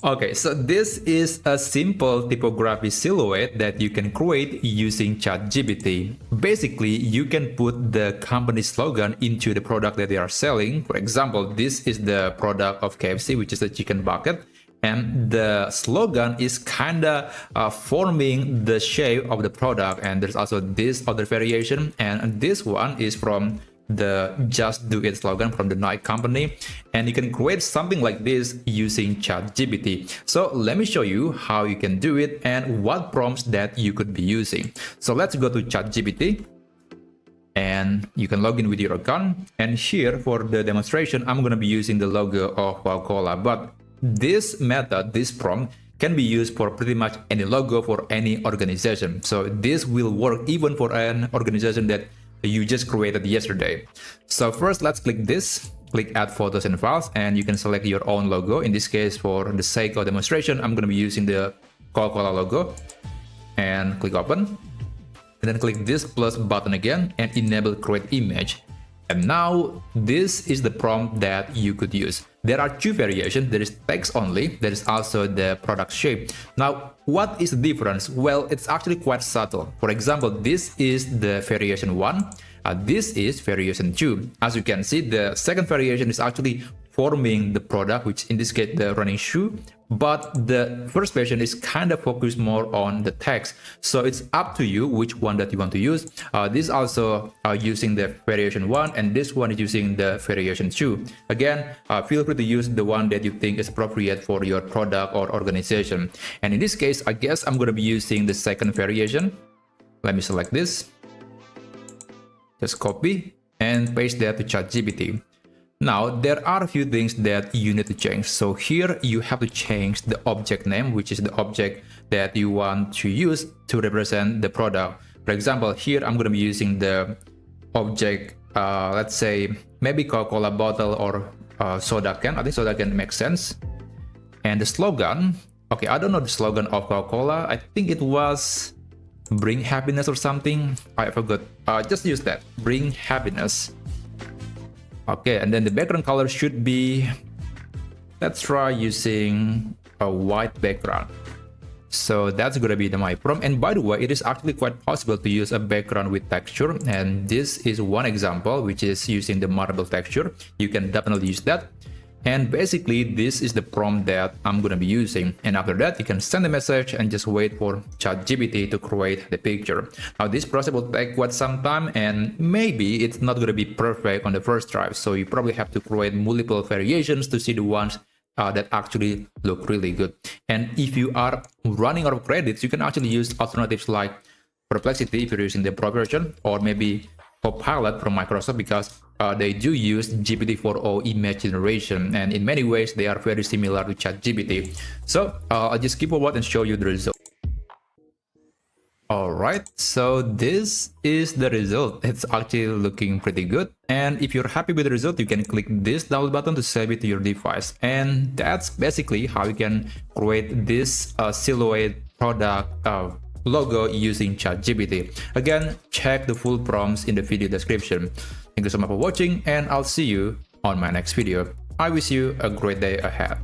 Okay, so this is a simple typography silhouette that you can create using ChatGPT. Basically, you can put the company slogan into the product that they are selling. For example, this is the product of KFC, which is the chicken bucket. And the slogan is kinda forming the shape of the product. And there's also this other variation. And this one is from the Just Do It slogan from the Nike company, and you can create something like this using ChatGPT. So let me show you how you can do it and what prompts that you could be using. So let's go to ChatGPT and you can log in with your account, and here for the demonstration I'm going to be using the logo of Coca-Cola, but this method, this prompt, can be used for pretty much any logo for any organization. So this will work even for an organization that you just created yesterday. So first, let's click this, click add photos and files, and you can select your own logo. In this case, for the sake of demonstration, I'm going to be using the Coca-Cola logo, and click open, and then click this plus button again and enable create image. And now this is the prompt that you could use. There are two variations. There is text only. There is also the product shape. Now, what is the difference? Well, it's actually quite subtle. For example, this is the variation 1. This is variation 2. As you can see, the second variation is actually forming the product, which in this case the running shoe, but the first version is kind of focused more on the text. So it's up to you which one that you want to use. This also using the variation 1, and this one is using the variation 2. Again, feel free to use the one that you think is appropriate for your product or organization. And in this case, I guess I'm going to be using the second variation. Let me select this, just copy and paste that to ChatGPT. Now, there are a few things that you need to change. So here you have to change the object name, which is the object that you want to use to represent the product. For example, here I'm going to be using the object, let's say maybe Coca-Cola bottle or soda can. I think soda can make sense. And the slogan, okay, I don't know the slogan of Coca-Cola. I think it was bring happiness or something. I forgot. Just use that, bring happiness. Okay, and then the background color should be, let's try using a white background. So that's going to be my prompt. And by the way, it is actually quite possible to use a background with texture. And this is one example, which is using the marble texture. You can definitely use that. And basically, this is the prompt that I'm going to be using. And after that, you can send a message and just wait for ChatGPT to create the picture. Now, this process will take quite some time, and maybe it's not going to be perfect on the first try. So you probably have to create multiple variations to see the ones that actually look really good. And if you are running out of credits, you can actually use alternatives like Perplexity if you're using the Pro version, or maybe Copilot from Microsoft, because they do use GPT-4o image generation, and in many ways they are very similar to ChatGPT. So I'll just skip forward and show you the result. Alright, so this is the result. It's actually looking pretty good. And if you're happy with the result, you can click this download button to save it to your device. And that's basically how you can create this silhouette product logo using ChatGPT. Again, check the full prompts in the video description. Thank you so much for watching, and I'll see you on my next video. I wish you a great day ahead.